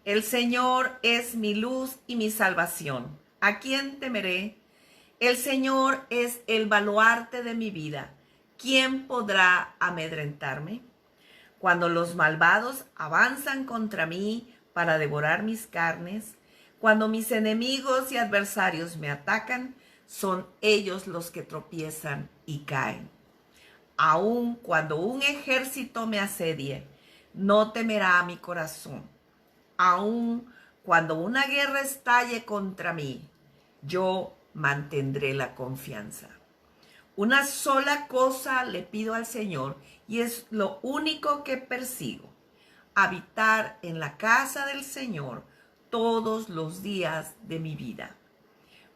El Señor es mi luz y mi salvación. ¿A quién temeré? El Señor es el baluarte de mi vida. ¿Quién podrá amedrentarme? Cuando los malvados avanzan contra mí para devorar mis carnes, cuando mis enemigos y adversarios me atacan, son ellos los que tropiezan y caen. Aun cuando un ejército me asedie, no temerá mi corazón. Aun cuando una guerra estalle contra mí, yo mantendré la confianza. Una sola cosa le pido al Señor y es lo único que persigo: habitar en la casa del Señor todos los días de mi vida,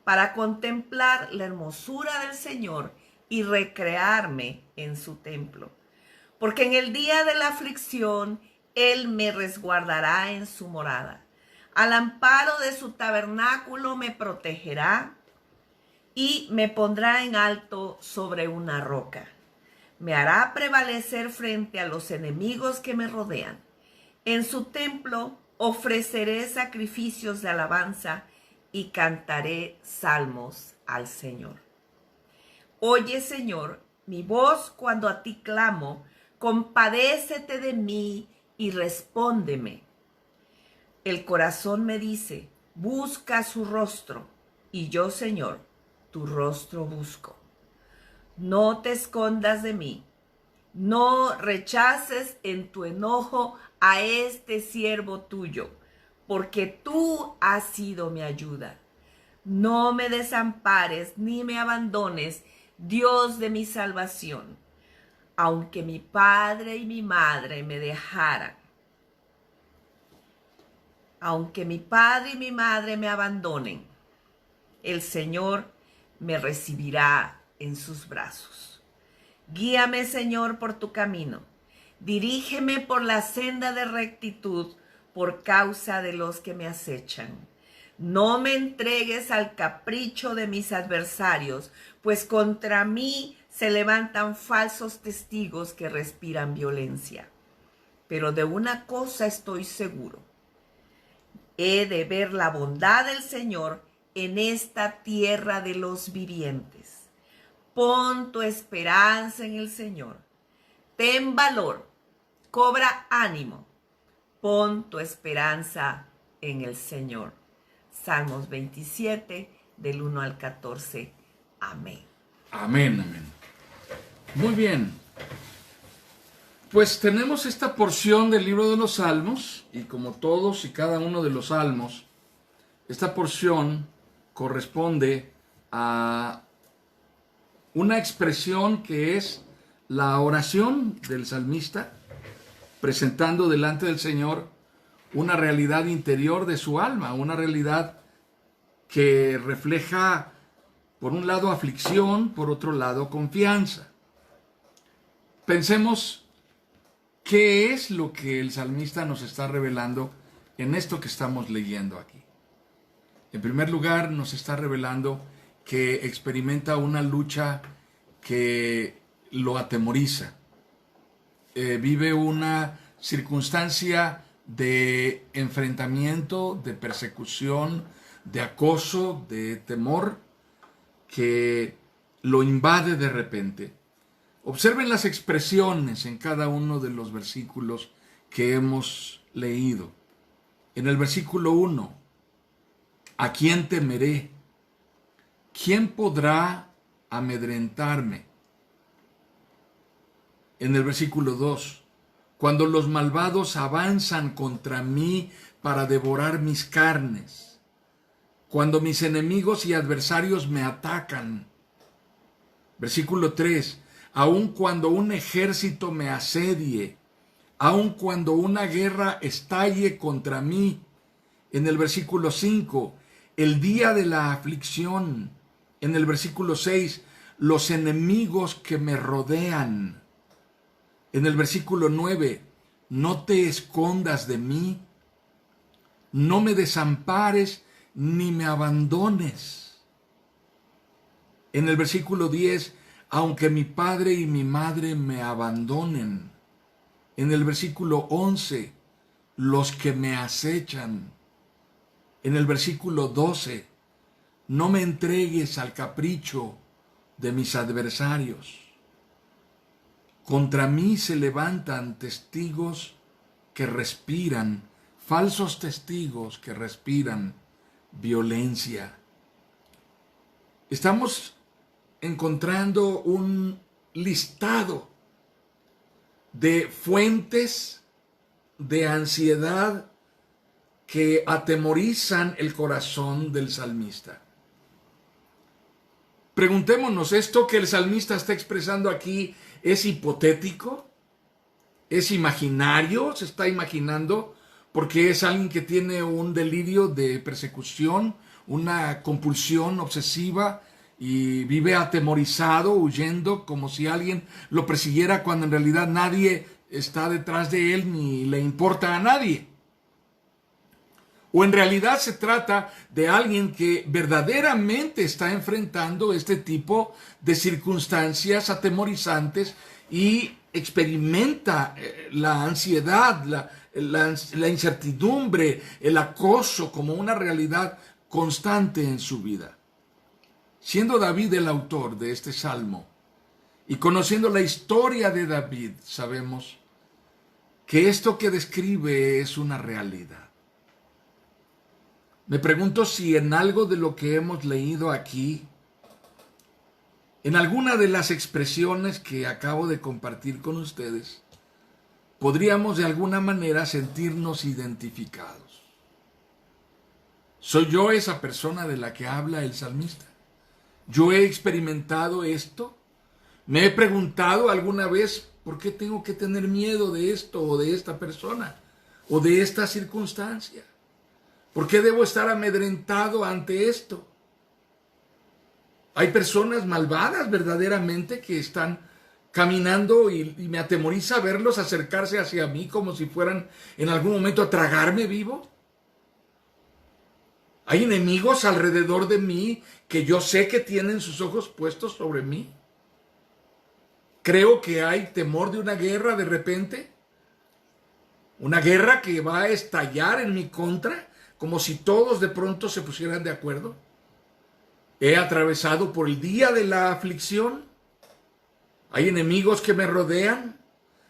para contemplar la hermosura del Señor y recrearme en su templo. Porque en el día de la aflicción Él me resguardará en su morada. Al amparo de su tabernáculo me protegerá y me pondrá en alto sobre una roca. Me hará prevalecer frente a los enemigos que me rodean. En su templo ofreceré sacrificios de alabanza y cantaré salmos al Señor. Oye, Señor, mi voz cuando a ti clamo, compadécete de mí y respóndeme. El corazón me dice, busca su rostro, y yo, Señor, tu rostro busco. No te escondas de mí, no rechaces en tu enojo a este siervo tuyo, porque tú has sido mi ayuda. No me desampares ni me abandones, Dios de mi salvación. Aunque mi padre y mi madre me dejaran, aunque mi padre y mi madre me abandonen, el Señor me recibirá en sus brazos. Guíame, Señor, por tu camino. Dirígeme por la senda de rectitud por causa de los que me acechan. No me entregues al capricho de mis adversarios, pues contra mí se levantan falsos testigos que respiran violencia. Pero de una cosa estoy seguro: he de ver la bondad del Señor en esta tierra de los vivientes. Pon tu esperanza en el Señor. Ten valor, cobra ánimo. Pon tu esperanza en el Señor. Salmos 27, del 1 al 14. Amén. Amén, amén. Muy bien. Pues tenemos esta porción del libro de los Salmos, y como todos y cada uno de los salmos, esta porción corresponde a una expresión que es la oración del salmista, presentando delante del Señor una realidad interior de su alma, una realidad que refleja, por un lado, aflicción, por otro lado, confianza. Pensemos qué es lo que el salmista nos está revelando en esto que estamos leyendo aquí. En primer lugar, nos está revelando que experimenta una lucha que lo atemoriza. Vive una circunstancia de enfrentamiento, de persecución, de acoso, de temor que lo invade de repente. Observen las expresiones en cada uno de los versículos que hemos leído. En el versículo 1, ¿a quién temeré? ¿Quién podrá amedrentarme? En el versículo 2, cuando los malvados avanzan contra mí para devorar mis carnes, cuando mis enemigos y adversarios me atacan. Versículo 3, aun cuando un ejército me asedie, aun cuando una guerra estalle contra mí. En el versículo 5, el día de la aflicción. En el versículo 6, los enemigos que me rodean. En el versículo 9, no te escondas de mí, no me desampares ni me abandones. En el versículo 10, aunque mi padre y mi madre me abandonen. En el versículo 11, los que me acechan. En el versículo 12, no me entregues al capricho de mis adversarios. Contra mí se levantan testigos que respiran, falsos testigos que respiran violencia. Estamos encontrando un listado de fuentes de ansiedad que atemorizan el corazón del salmista. Preguntémonos, ¿esto que el salmista está expresando aquí es hipotético? ¿Es imaginario? ¿Se está imaginando? Porque es alguien que tiene un delirio de persecución, una compulsión obsesiva y vive atemorizado, huyendo, como si alguien lo persiguiera cuando en realidad nadie está detrás de él ni le importa a nadie. O en realidad se trata de alguien que verdaderamente está enfrentando este tipo de circunstancias atemorizantes y experimenta la ansiedad, la incertidumbre, el acoso como una realidad constante en su vida. Siendo David el autor de este salmo y conociendo la historia de David, sabemos que esto que describe es una realidad. Me pregunto si en algo de lo que hemos leído aquí, en alguna de las expresiones que acabo de compartir con ustedes, podríamos de alguna manera sentirnos identificados. ¿Soy yo esa persona de la que habla el salmista? ¿Yo he experimentado esto? ¿Me he preguntado alguna vez por qué tengo que tener miedo de esto o de esta persona o de esta circunstancia? ¿Por qué debo estar amedrentado ante esto? Hay personas malvadas verdaderamente que están caminando y me atemoriza verlos acercarse hacia mí como si fueran en algún momento a tragarme vivo. Hay enemigos alrededor de mí que yo sé que tienen sus ojos puestos sobre mí. Creo que hay temor de una guerra de repente. Una guerra que va a estallar en mi contra, como si todos de pronto se pusieran de acuerdo. He atravesado por el día de la aflicción. Hay enemigos que me rodean.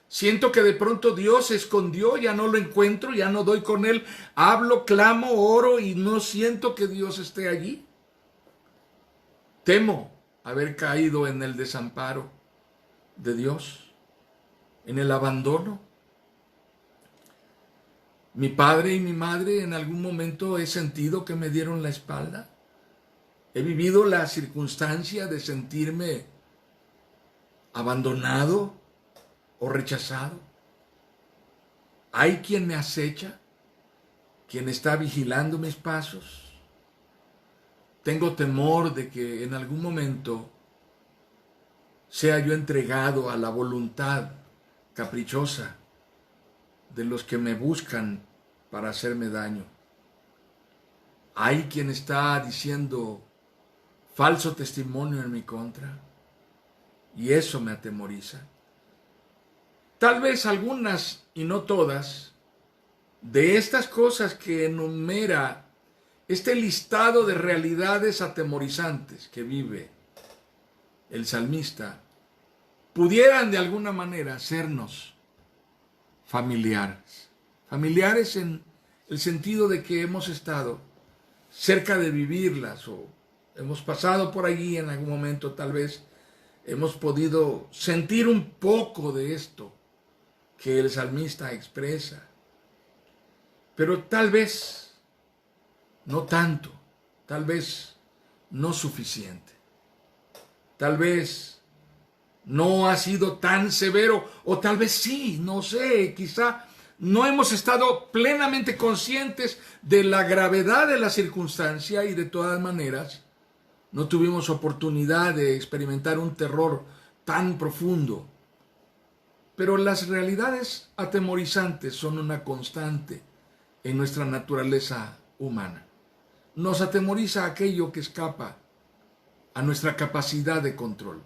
Siento que de pronto Dios se escondió, ya no lo encuentro, ya no doy con Él. Hablo, clamo, oro y no siento que Dios esté allí. Temo haber caído en el desamparo de Dios, en el abandono. Mi padre y mi madre en algún momento he sentido que me dieron la espalda. He vivido la circunstancia de sentirme abandonado o rechazado. Hay quien me acecha, quien está vigilando mis pasos. Tengo temor de que en algún momento sea yo entregado a la voluntad caprichosa de los que me buscan para hacerme daño. Hay quien está diciendo falso testimonio en mi contra y eso me atemoriza. Tal vez algunas y no todas de estas cosas que enumera este listado de realidades atemorizantes que vive el salmista pudieran de alguna manera sernos familiares. Familiares en el sentido de que hemos estado cerca de vivirlas o hemos pasado por allí en algún momento, tal vez hemos podido sentir un poco de esto que el salmista expresa. Pero tal vez no tanto, tal vez no suficiente. Tal vez no ha sido tan severo, o tal vez sí, no sé, quizá no hemos estado plenamente conscientes de la gravedad de la circunstancia y de todas maneras no tuvimos oportunidad de experimentar un terror tan profundo. Pero las realidades atemorizantes son una constante en nuestra naturaleza humana. Nos atemoriza aquello que escapa a nuestra capacidad de control.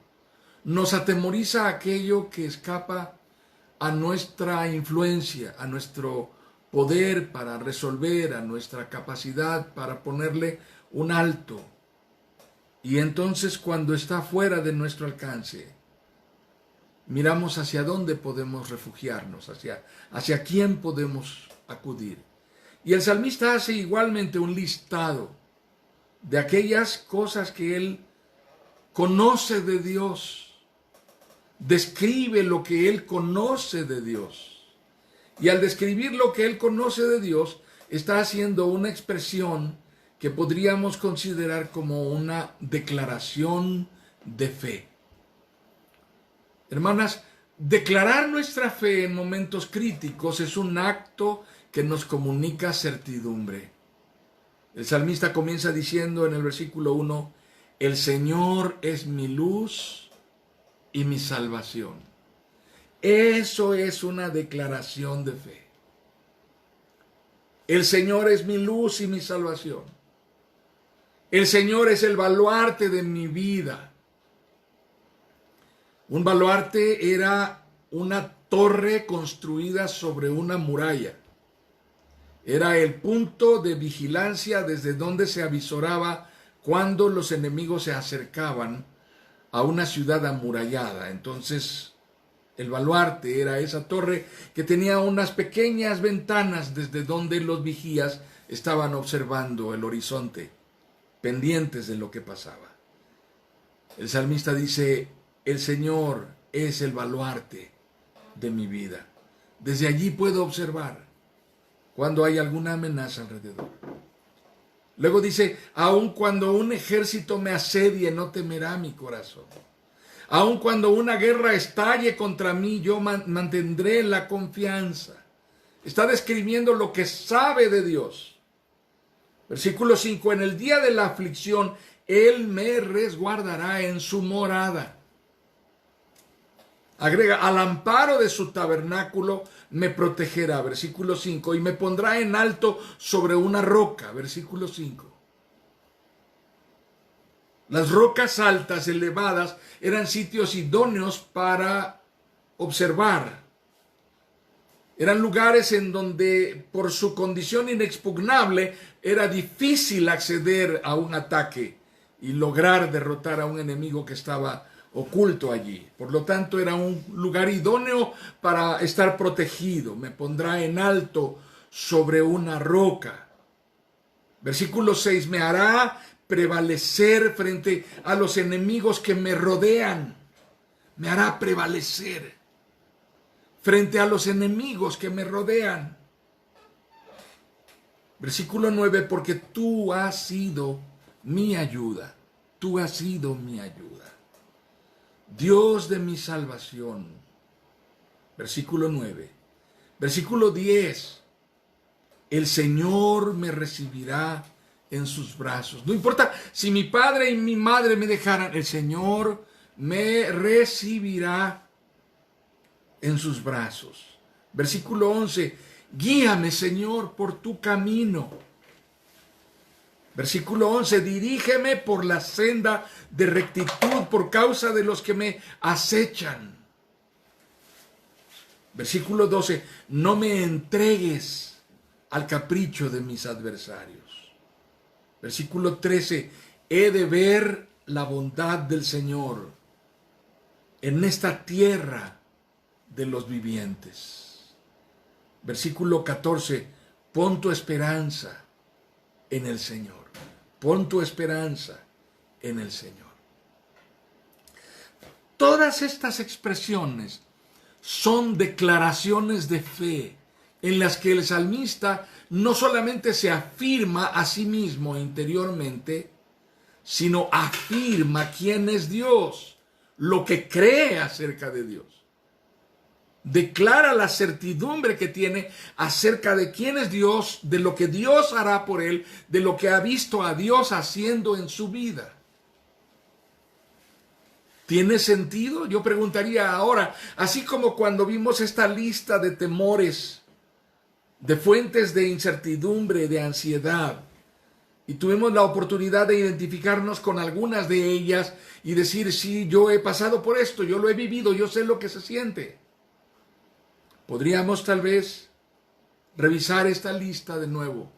Nos atemoriza aquello que escapa a nuestra influencia, a nuestro poder para resolver, a nuestra capacidad para ponerle un alto. Y entonces cuando está fuera de nuestro alcance, miramos hacia dónde podemos refugiarnos, hacia quién podemos acudir. Y el salmista hace igualmente un listado de aquellas cosas que él conoce de Dios, describe lo que él conoce de Dios. Y al describir lo que él conoce de Dios, está haciendo una expresión que podríamos considerar como una declaración de fe. Hermanas, declarar nuestra fe en momentos críticos es un acto que nos comunica certidumbre. El salmista comienza diciendo en el versículo 1, el Señor es mi luz y mi salvación. Eso es una declaración de fe. El Señor es mi luz y mi salvación. El Señor es el baluarte de mi vida. Un baluarte era una torre construida sobre una muralla. Era el punto de vigilancia desde donde se avisoraba cuando los enemigos se acercaban a una ciudad amurallada. Entonces, el baluarte era esa torre que tenía unas pequeñas ventanas desde donde los vigías estaban observando el horizonte, pendientes de lo que pasaba. El salmista dice, el Señor es el baluarte de mi vida. Desde allí puedo observar cuando hay alguna amenaza alrededor. Luego dice, aun cuando un ejército me asedie, no temerá mi corazón. Aun cuando una guerra estalle contra mí, yo mantendré la confianza. Está describiendo lo que sabe de Dios. Versículo 5, en el día de la aflicción, Él me resguardará en su morada. Agrega, al amparo de su tabernáculo me protegerá, versículo 5, y me pondrá en alto sobre una roca, versículo 5. Las rocas altas, elevadas, eran sitios idóneos para observar. Eran lugares en donde, por su condición inexpugnable, era difícil acceder a un ataque y lograr derrotar a un enemigo que estaba oculto allí. Por lo tanto, era un lugar idóneo para estar protegido. Me pondrá en alto sobre una roca. Versículo 6, me hará prevalecer frente a los enemigos que me rodean. Me hará prevalecer frente a los enemigos que me rodean. Versículo 9, porque tú has sido mi ayuda. Tú has sido mi ayuda. Dios de mi salvación. Versículo 9. Versículo 10. El Señor me recibirá en sus brazos. No importa si mi padre y mi madre me dejaran, el Señor me recibirá en sus brazos. Versículo 11. Guíame, Señor, por tu camino. Versículo 11, dirígeme por la senda de rectitud por causa de los que me acechan. Versículo 12, no me entregues al capricho de mis adversarios. Versículo 13, he de ver la bondad del Señor en esta tierra de los vivientes. Versículo 14, pon tu esperanza en el Señor. Pon tu esperanza en el Señor. Todas estas expresiones son declaraciones de fe en las que el salmista no solamente se afirma a sí mismo interiormente, sino afirma quién es Dios, lo que cree acerca de Dios. Declara la certidumbre que tiene acerca de quién es Dios, de lo que Dios hará por él, de lo que ha visto a Dios haciendo en su vida. ¿Tiene sentido? Yo preguntaría ahora, así como cuando vimos esta lista de temores, de fuentes de incertidumbre, de ansiedad, y tuvimos la oportunidad de identificarnos con algunas de ellas y decir, sí, yo he pasado por esto, yo lo he vivido, yo sé lo que se siente. Podríamos tal vez revisar esta lista de nuevo.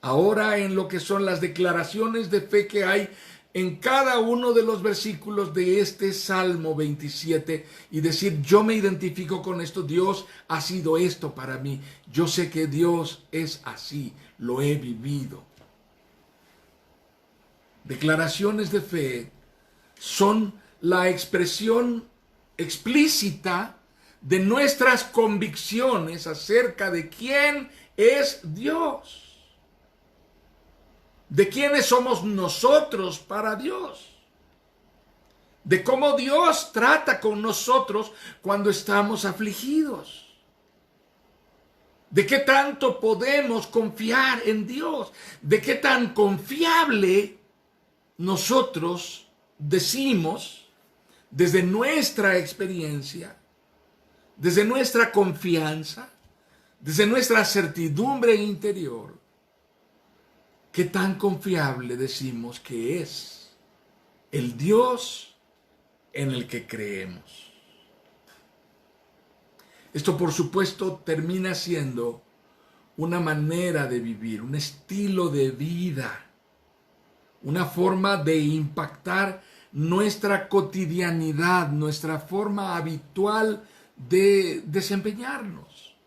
Ahora en lo que son las declaraciones de fe que hay en cada uno de los versículos de este Salmo 27 y decir, yo me identifico con esto, Dios ha sido esto para mí, yo sé que Dios es así, lo he vivido. Declaraciones de fe son la expresión explícita de nuestras convicciones acerca de quién es Dios. De quiénes somos nosotros para Dios. De cómo Dios trata con nosotros cuando estamos afligidos. De qué tanto podemos confiar en Dios. De qué tan confiable nosotros decimos desde nuestra experiencia, desde nuestra confianza, desde nuestra certidumbre interior. ¿Qué tan confiable decimos que es el Dios en el que creemos? Esto, por supuesto, termina siendo una manera de vivir, un estilo de vida, una forma de impactar nuestra cotidianidad, nuestra forma habitual de desempeñarnos,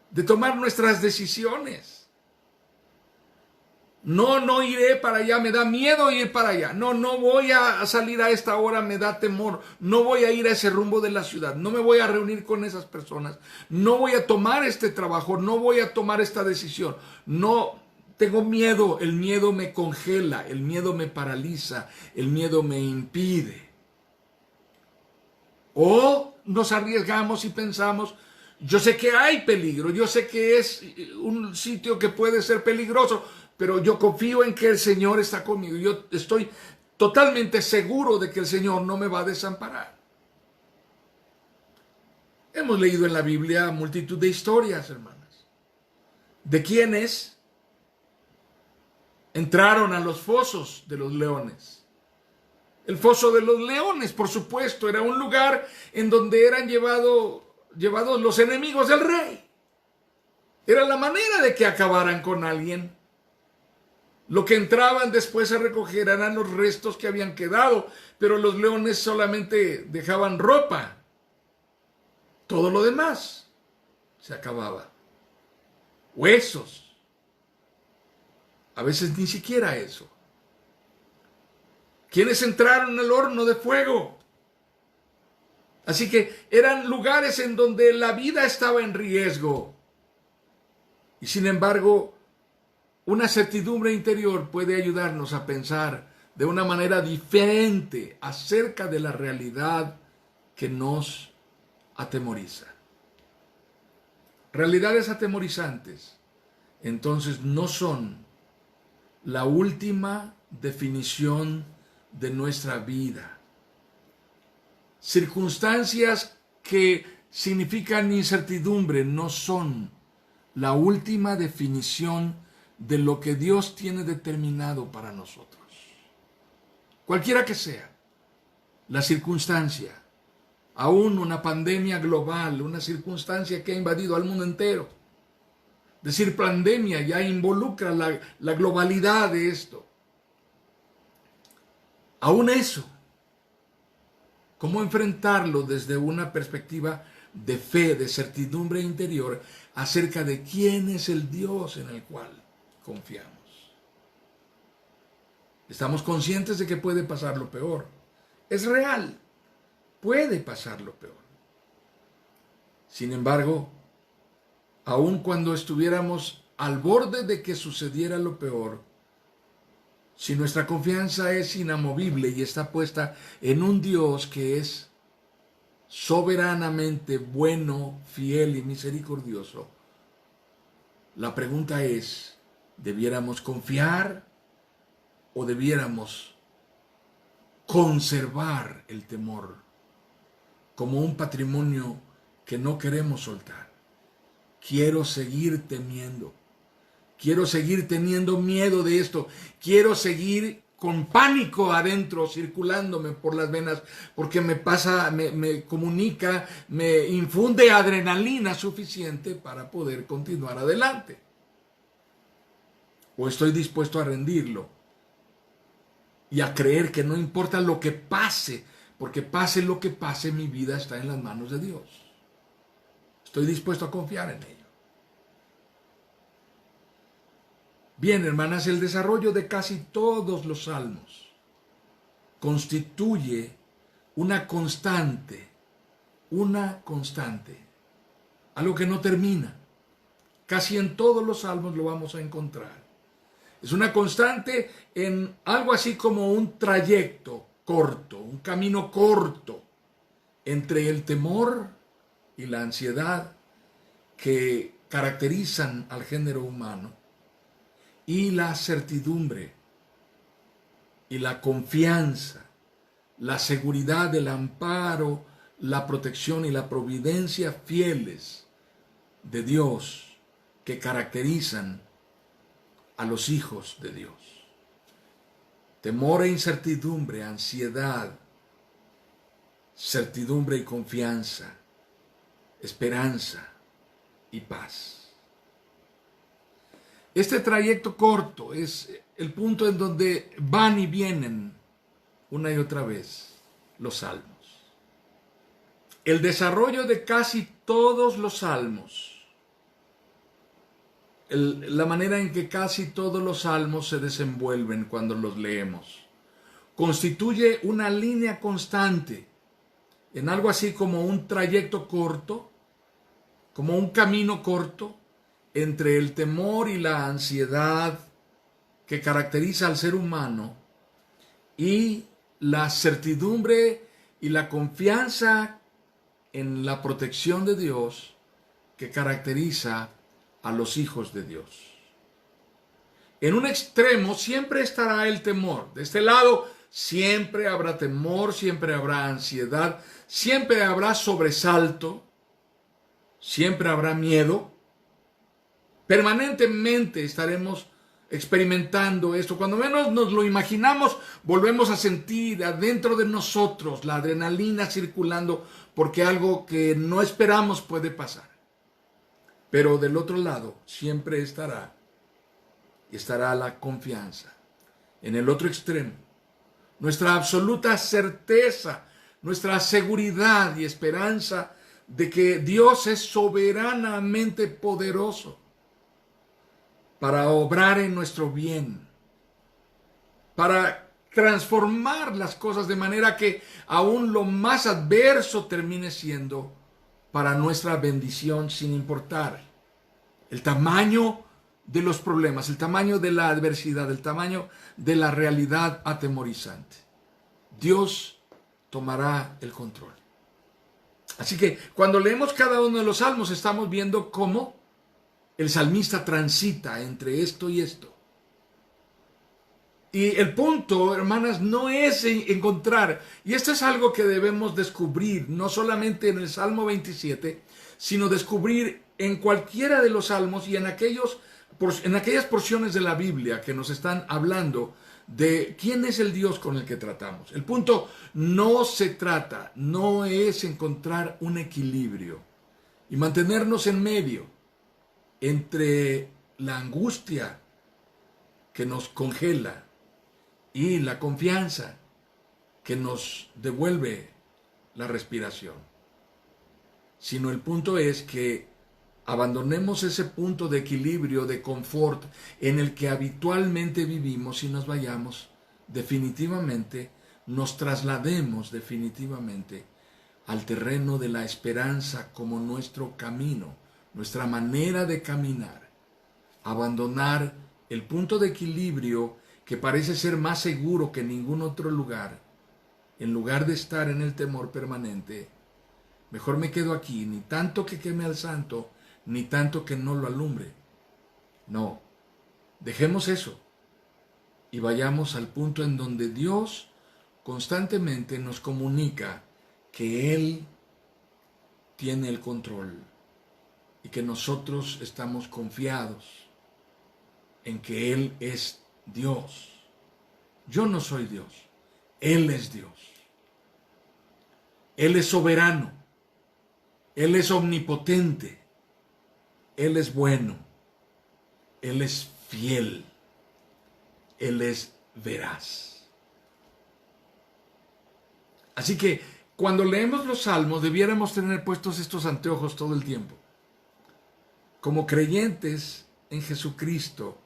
de tomar nuestras decisiones. No iré para allá, me da miedo ir para allá. No voy a salir a esta hora, me da temor. No voy a ir a ese rumbo de la ciudad. No me voy a reunir con esas personas. No voy a tomar este trabajo. No voy a tomar esta decisión. No, tengo miedo. El miedo me congela. El miedo me paraliza. El miedo me impide. O nos arriesgamos y pensamos, yo sé que hay peligro. Yo sé que es un sitio que puede ser peligroso. Pero yo confío en que el Señor está conmigo. Yo estoy totalmente seguro de que el Señor no me va a desamparar. Hemos leído en la Biblia multitud de historias, hermanas, de quienes entraron a los fosos de los leones. El foso de los leones, por supuesto, era un lugar en donde eran llevados los enemigos del rey. Era la manera de que acabaran con alguien. Lo que entraban después a recoger eran los restos que habían quedado, pero los leones solamente dejaban ropa. Todo lo demás se acababa. Huesos. A veces ni siquiera eso. ¿Quiénes entraron al horno de fuego? Así que eran lugares en donde la vida estaba en riesgo. Y sin embargo, una certidumbre interior puede ayudarnos a pensar de una manera diferente acerca de la realidad que nos atemoriza. Realidades atemorizantes, entonces, no son la última definición de nuestra vida. Circunstancias que significan incertidumbre no son la última definición de lo que Dios tiene determinado para nosotros. Cualquiera que sea la circunstancia, aún una pandemia global, una circunstancia que ha invadido al mundo entero. Decir pandemia ya involucra la globalidad de esto. Aún eso, ¿cómo enfrentarlo desde una perspectiva de fe, de certidumbre interior acerca de quién es el Dios en el cual confiamos? Estamos conscientes de que puede pasar lo peor. Es real. Puede pasar lo peor. Sin embargo, aun cuando estuviéramos al borde de que sucediera lo peor, si nuestra confianza es inamovible y está puesta en un Dios que es soberanamente bueno, fiel y misericordioso, la pregunta es, ¿debiéramos confiar o debiéramos conservar el temor como un patrimonio que no queremos soltar? Quiero seguir temiendo. Quiero seguir teniendo miedo de esto. Quiero seguir con pánico adentro circulándome por las venas porque me comunica, me infunde adrenalina suficiente para poder continuar adelante. O estoy dispuesto a rendirlo y a creer que no importa lo que pase, porque pase lo que pase, mi vida está en las manos de Dios. Estoy dispuesto a confiar en ello. Bien, hermanas, el desarrollo de casi todos los salmos constituye una constante, algo que no termina. Casi en todos los salmos lo vamos a encontrar. Es una constante en algo así como un trayecto corto, un camino corto entre el temor y la ansiedad que caracterizan al género humano y la certidumbre y la confianza, la seguridad, el amparo, la protección y la providencia fieles de Dios que caracterizan a los hijos de Dios. Temor e incertidumbre, ansiedad, certidumbre y confianza, esperanza y paz. Este trayecto corto es el punto en donde van y vienen una y otra vez los salmos. El desarrollo de casi todos los salmos, la manera en que casi todos los salmos se desenvuelven cuando los leemos, constituye una línea constante en algo así como un trayecto corto, como un camino corto entre el temor y la ansiedad que caracteriza al ser humano y la certidumbre y la confianza en la protección de Dios que caracteriza a los hijos de Dios. En un extremo siempre estará el temor. De este lado siempre habrá temor, siempre habrá ansiedad, siempre habrá sobresalto, siempre habrá miedo. Permanentemente estaremos experimentando esto. Cuando menos nos lo imaginamos, volvemos a sentir adentro de nosotros la adrenalina circulando porque algo que no esperamos puede pasar. Pero del otro lado siempre estará la confianza. En el otro extremo, nuestra absoluta certeza, nuestra seguridad y esperanza de que Dios es soberanamente poderoso para obrar en nuestro bien, para transformar las cosas de manera que aún lo más adverso termine siendo para nuestra bendición, sin importar el tamaño de los problemas, el tamaño de la adversidad, el tamaño de la realidad atemorizante. Dios tomará el control. Así que cuando leemos cada uno de los salmos estamos viendo cómo el salmista transita entre esto y esto. Y el punto, hermanas, no es encontrar, y esto es algo que debemos descubrir, no solamente en el Salmo 27, sino descubrir en cualquiera de los salmos y en aquellas porciones de la Biblia que nos están hablando de quién es el Dios con el que tratamos. El punto no es encontrar un equilibrio y mantenernos en medio entre la angustia que nos congela y la confianza que nos devuelve la respiración. Sino el punto es que abandonemos ese punto de equilibrio, de confort en el que habitualmente vivimos y nos vayamos definitivamente, nos traslademos definitivamente al terreno de la esperanza como nuestro camino, nuestra manera de caminar. Abandonar el punto de equilibrio que parece ser más seguro que ningún otro lugar. En lugar de estar en el temor permanente, mejor me quedo aquí, ni tanto que queme al santo, ni tanto que no lo alumbre. No, dejemos eso y vayamos al punto en donde Dios constantemente nos comunica que Él tiene el control y que nosotros estamos confiados en que Él es Dios, Yo no soy Dios. Él es Dios. Él es soberano. Él es omnipotente. Él es bueno. Él es fiel. Él es veraz. Así que cuando leemos los salmos debiéramos tener puestos estos anteojos todo el tiempo. Como creyentes en Jesucristo,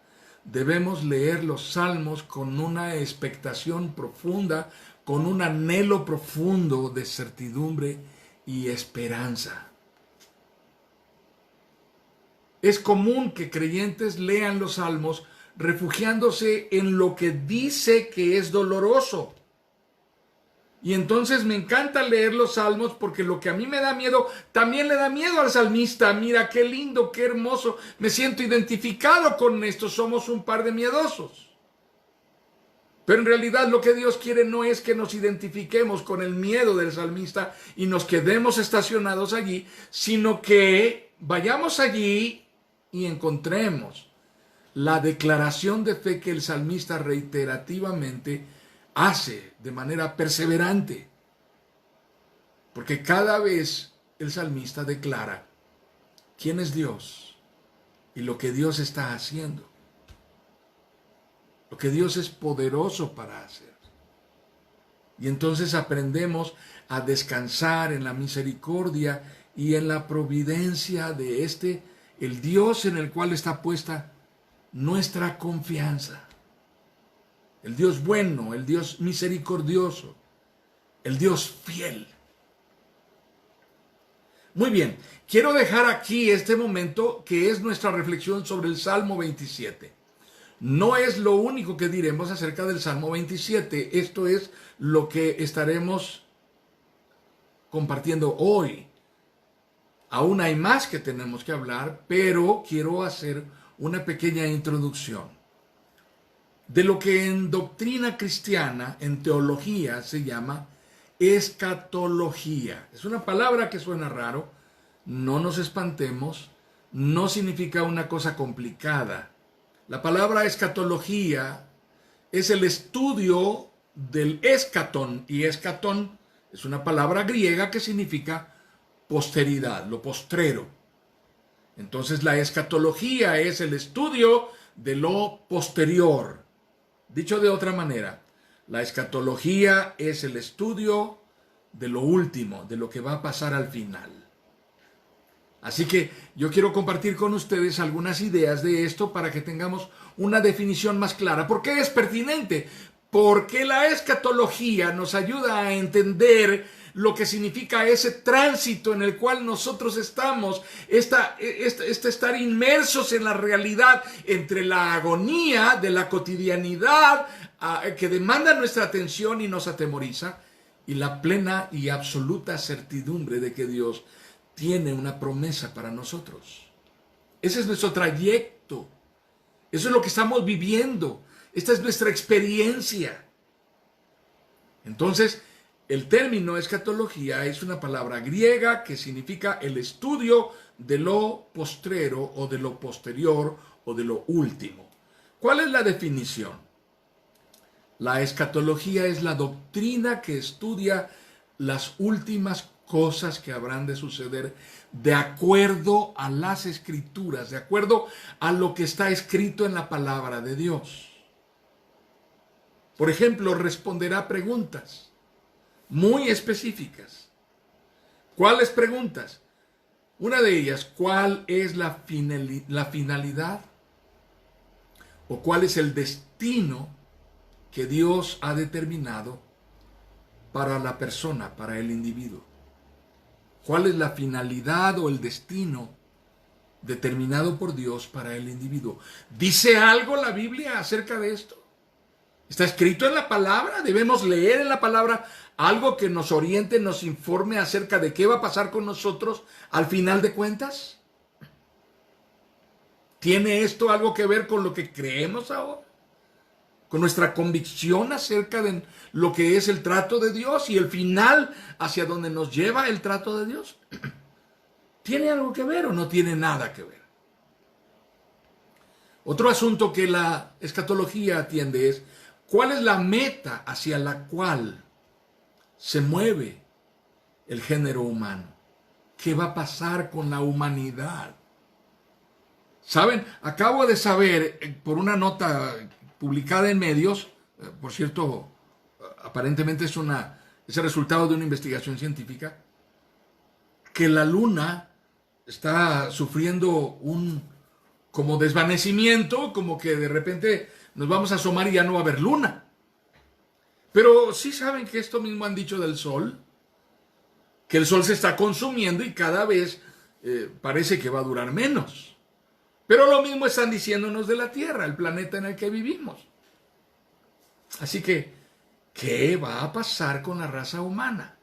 debemos leer los salmos con una expectación profunda, con un anhelo profundo de certidumbre y esperanza. Es común que creyentes lean los salmos refugiándose en lo que dice que es doloroso. Y entonces me encanta leer los salmos porque lo que a mí me da miedo, también le da miedo al salmista. Mira qué lindo, qué hermoso, me siento identificado con esto, somos un par de miedosos. Pero en realidad lo que Dios quiere no es que nos identifiquemos con el miedo del salmista y nos quedemos estacionados allí, sino que vayamos allí y encontremos la declaración de fe que el salmista reiterativamente hace de manera perseverante. Porque cada vez el salmista declara quién es Dios y lo que Dios está haciendo. Lo que Dios es poderoso para hacer. Y entonces aprendemos a descansar en la misericordia y en la providencia de el Dios en el cual está puesta nuestra confianza. El Dios bueno, el Dios misericordioso, el Dios fiel. Muy bien, quiero dejar aquí este momento que es nuestra reflexión sobre el Salmo 27. No es lo único que diremos acerca del Salmo 27. Esto es lo que estaremos compartiendo hoy. Aún hay más que tenemos que hablar, pero quiero hacer una pequeña introducción de lo que en doctrina cristiana, en teología, se llama escatología. Es una palabra que suena raro, no nos espantemos, no significa una cosa complicada. La palabra escatología es el estudio del escatón, y escatón es una palabra griega que significa posteridad, lo postrero. Entonces la escatología es el estudio de lo posterior. Dicho de otra manera, la escatología es el estudio de lo último, de lo que va a pasar al final. Así que yo quiero compartir con ustedes algunas ideas de esto para que tengamos una definición más clara. ¿Por qué es pertinente? Porque la escatología nos ayuda a entender lo que significa ese tránsito en el cual nosotros estamos, estar inmersos en la realidad entre la agonía de la cotidianidad que demanda nuestra atención y nos atemoriza, y la plena y absoluta certidumbre de que Dios tiene una promesa para nosotros. Ese es nuestro trayecto. Eso es lo que estamos viviendo. Esta es nuestra experiencia. Entonces, el término escatología es una palabra griega que significa el estudio de lo postrero o de lo posterior o de lo último. ¿Cuál es la definición? La escatología es la doctrina que estudia las últimas cosas que habrán de suceder de acuerdo a las escrituras, de acuerdo a lo que está escrito en la palabra de Dios. Por ejemplo, responderá preguntas muy específicas. ¿Cuáles preguntas? Una de ellas, ¿cuál es la finalidad? ¿O cuál es el destino que Dios ha determinado para la persona, para el individuo? ¿Cuál es la finalidad o el destino determinado por Dios para el individuo? ¿Dice algo la Biblia acerca de esto? ¿Está escrito en la palabra? ¿Debemos leer en la palabra algo que nos oriente, nos informe acerca de qué va a pasar con nosotros al final de cuentas? ¿Tiene esto algo que ver con lo que creemos ahora? ¿Con nuestra convicción acerca de lo que es el trato de Dios y el final hacia donde nos lleva el trato de Dios? ¿Tiene algo que ver o no tiene nada que ver? Otro asunto que la escatología atiende es ¿Cuál es la meta hacia la cual se mueve el género humano? ¿Qué va a pasar con la humanidad? ¿Saben? Acabo de saber por una nota publicada en medios, por cierto, aparentemente es el resultado de una investigación científica, que la luna está sufriendo un como desvanecimiento, como que de repente nos vamos a asomar y ya no va a haber luna. Pero sí saben que esto mismo han dicho del sol, que el sol se está consumiendo y cada vez parece que va a durar menos. Pero lo mismo están diciéndonos de la Tierra, el planeta en el que vivimos. Así que, ¿qué va a pasar con la raza humana?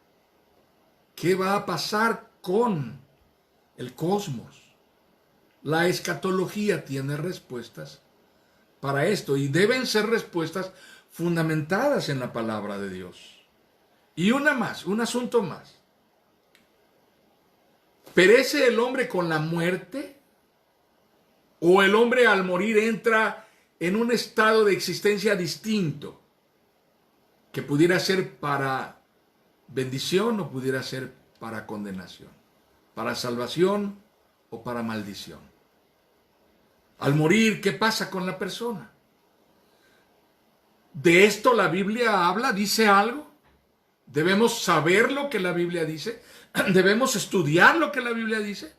¿Qué va a pasar con el cosmos? La escatología tiene respuestas para esto y deben ser respuestas fundamentadas en la palabra de Dios. Y una más, un asunto más. ¿Perece el hombre con la muerte? ¿O el hombre al morir entra en un estado de existencia distinto? Que pudiera ser para bendición o pudiera ser para condenación, para salvación o para maldición. Al morir, ¿qué pasa con la persona? ¿De esto la Biblia habla? ¿Dice algo? ¿Debemos saber lo que la Biblia dice? ¿Debemos estudiar lo que la Biblia dice?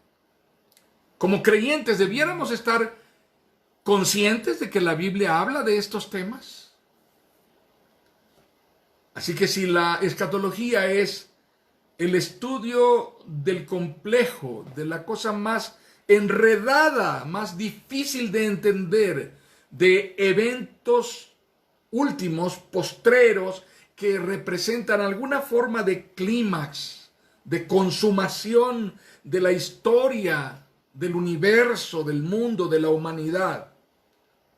Como creyentes, ¿debiéramos estar conscientes de que la Biblia habla de estos temas? Así que si la escatología es el estudio del complejo, de la cosa más enredada, más difícil de entender, de eventos últimos, postreros, que representan alguna forma de clímax, de consumación de la historia, del universo, del mundo, de la humanidad,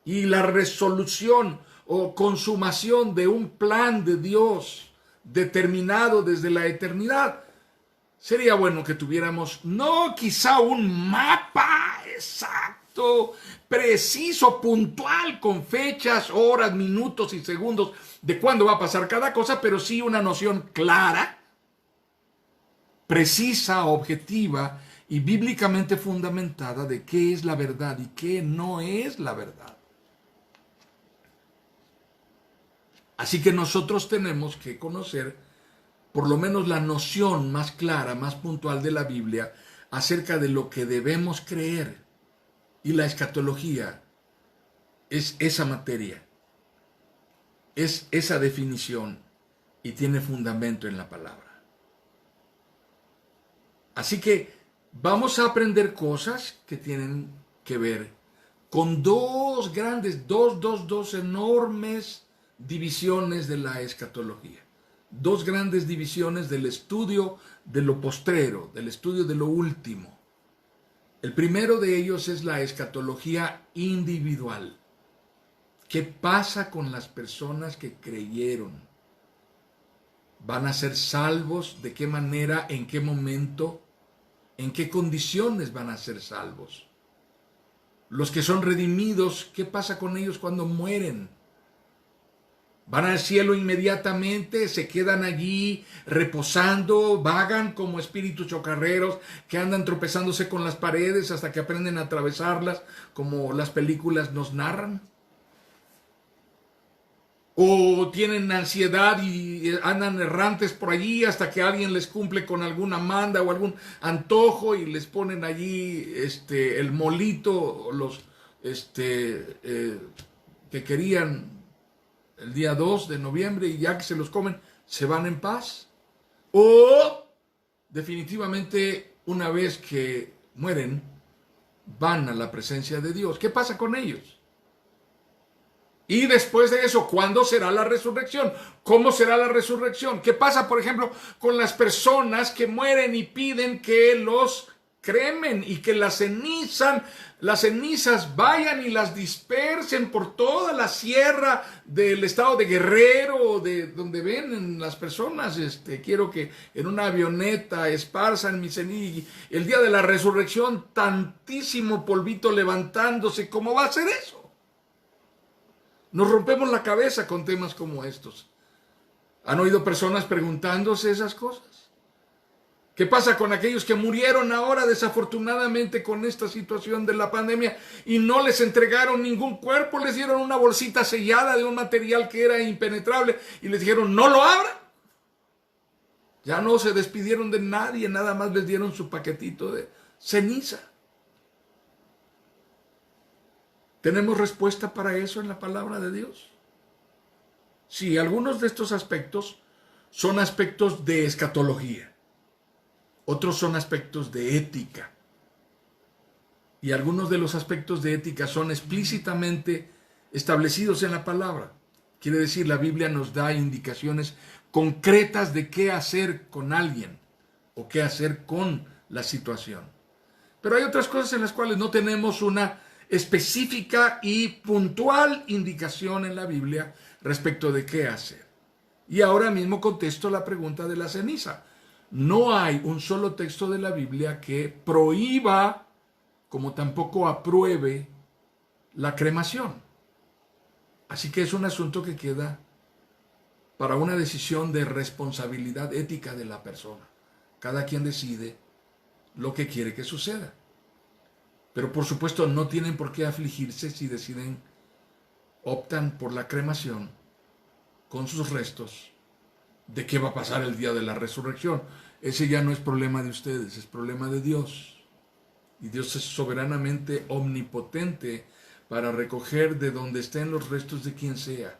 y la resolución o consumación de un plan de Dios determinado desde la eternidad. Sería bueno que tuviéramos, no quizá un mapa exacto, preciso, puntual, con fechas, horas, minutos y segundos de cuándo va a pasar cada cosa, pero sí una noción clara, precisa, objetiva y bíblicamente fundamentada de qué es la verdad y qué no es la verdad. Así que nosotros tenemos que conocer por lo menos la noción más clara, más puntual de la Biblia acerca de lo que debemos creer. Y la escatología es esa materia, es esa definición y tiene fundamento en la palabra. Así que vamos a aprender cosas que tienen que ver con dos enormes divisiones de la escatología. Dos grandes divisiones del estudio de lo postrero, del estudio de lo último. El primero de ellos es la escatología individual. ¿Qué pasa con las personas que creyeron? ¿Van a ser salvos? ¿De qué manera? ¿En qué momento? ¿En qué condiciones van a ser salvos? Los que son redimidos, ¿qué pasa con ellos cuando mueren? ¿Van al cielo inmediatamente? ¿Se quedan allí reposando? ¿Vagan como espíritus chocarreros que andan tropezándose con las paredes hasta que aprenden a atravesarlas como las películas nos narran? ¿O tienen ansiedad y andan errantes por allí hasta que alguien les cumple con alguna manda o algún antojo y les ponen allí el molito, los que querían el día 2 de noviembre y ya que se los comen, se van en paz? O definitivamente una vez que mueren, van a la presencia de Dios. ¿Qué pasa con ellos? Y después de eso, ¿cuándo será la resurrección? ¿Cómo será la resurrección? ¿Qué pasa, por ejemplo, con las personas que mueren y piden que los cremen y que las cenizas vayan y las dispersen por toda la sierra del estado de Guerrero, de donde ven las personas? Quiero que en una avioneta esparzan mi ceniza. El día de la resurrección, tantísimo polvito levantándose. ¿Cómo va a ser eso? Nos rompemos la cabeza con temas como estos. ¿Han oído personas preguntándose esas cosas? ¿Qué pasa con aquellos que murieron ahora desafortunadamente con esta situación de la pandemia y no les entregaron ningún cuerpo? Les dieron una bolsita sellada de un material que era impenetrable y les dijeron, no lo abran. Ya no se despidieron de nadie, nada más les dieron su paquetito de ceniza. ¿Tenemos respuesta para eso en la palabra de Dios? Sí, algunos de estos aspectos son aspectos de escatología. Otros son aspectos de ética. Y algunos de los aspectos de ética son explícitamente establecidos en la palabra. Quiere decir, la Biblia nos da indicaciones concretas de qué hacer con alguien o qué hacer con la situación. Pero hay otras cosas en las cuales no tenemos una específica y puntual indicación en la Biblia respecto de qué hacer. Y ahora mismo contesto la pregunta de la ceniza. No hay un solo texto de la Biblia que prohíba, como tampoco apruebe, la cremación. Así que es un asunto que queda para una decisión de responsabilidad ética de la persona. Cada quien decide lo que quiere que suceda. Pero por supuesto no tienen por qué afligirse si optan por la cremación con sus restos. ¿De qué va a pasar el día de la resurrección? Ese ya no es problema de ustedes, es problema de Dios. Y Dios es soberanamente omnipotente para recoger de donde estén los restos de quien sea.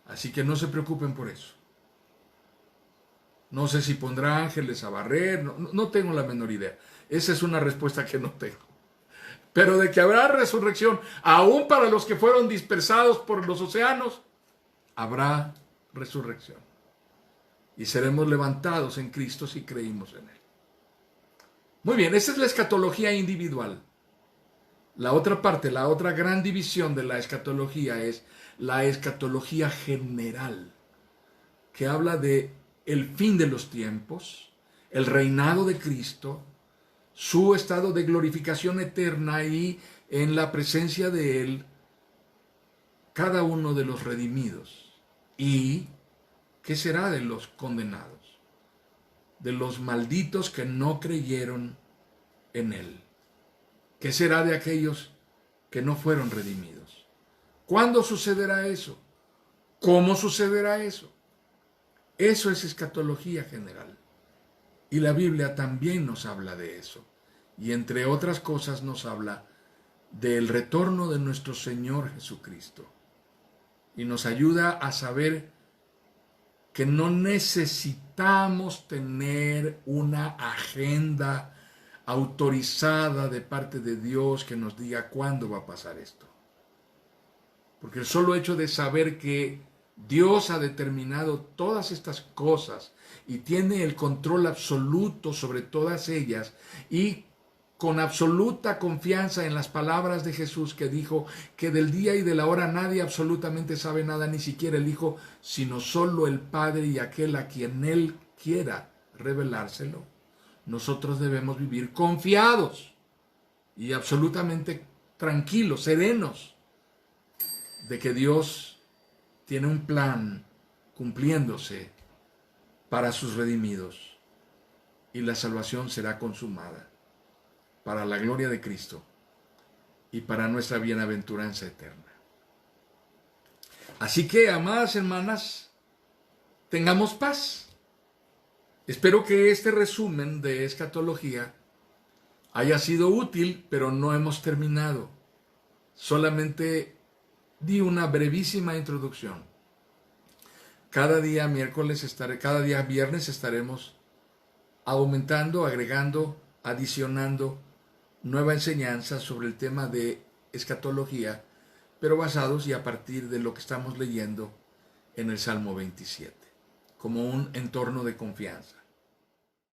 Así que no se preocupen por eso. No sé si pondrá ángeles a barrer, no tengo la menor idea. Esa es una respuesta que no tengo. Pero de que habrá resurrección, aún para los que fueron dispersados por los océanos, habrá resurrección. Y seremos levantados en Cristo si creímos en Él. Muy bien, esa es la escatología individual. La otra parte, la otra gran división de la escatología es la escatología general, que habla de el fin de los tiempos, el reinado de Cristo, su estado de glorificación eterna y en la presencia de Él, cada uno de los redimidos. ¿Y qué será de los condenados? De los malditos que no creyeron en Él. ¿Qué será de aquellos que no fueron redimidos? ¿Cuándo sucederá eso? ¿Cómo sucederá eso? Eso es escatología general. Y la Biblia también nos habla de eso. Y entre otras cosas nos habla del retorno de nuestro Señor Jesucristo. Y nos ayuda a saber que no necesitamos tener una agenda autorizada de parte de Dios que nos diga cuándo va a pasar esto. Porque el solo hecho de saber que Dios ha determinado todas estas cosas y tiene el control absoluto sobre todas ellas y con absoluta confianza en las palabras de Jesús que dijo que del día y de la hora nadie absolutamente sabe nada, ni siquiera el Hijo, sino solo el Padre y aquel a quien Él quiera revelárselo. Nosotros debemos vivir confiados y absolutamente tranquilos, serenos, de que Dios tiene un plan cumpliéndose para sus redimidos y la salvación será consumada para la gloria de Cristo y para nuestra bienaventuranza eterna. Así que, amadas hermanas, tengamos paz. Espero que este resumen de escatología haya sido útil, pero no hemos terminado. Solamente di una brevísima introducción. Cada día viernes estaremos aumentando, agregando, adicionando nueva enseñanza sobre el tema de escatología, pero basados y a partir de lo que estamos leyendo en el Salmo 27, como un entorno de confianza.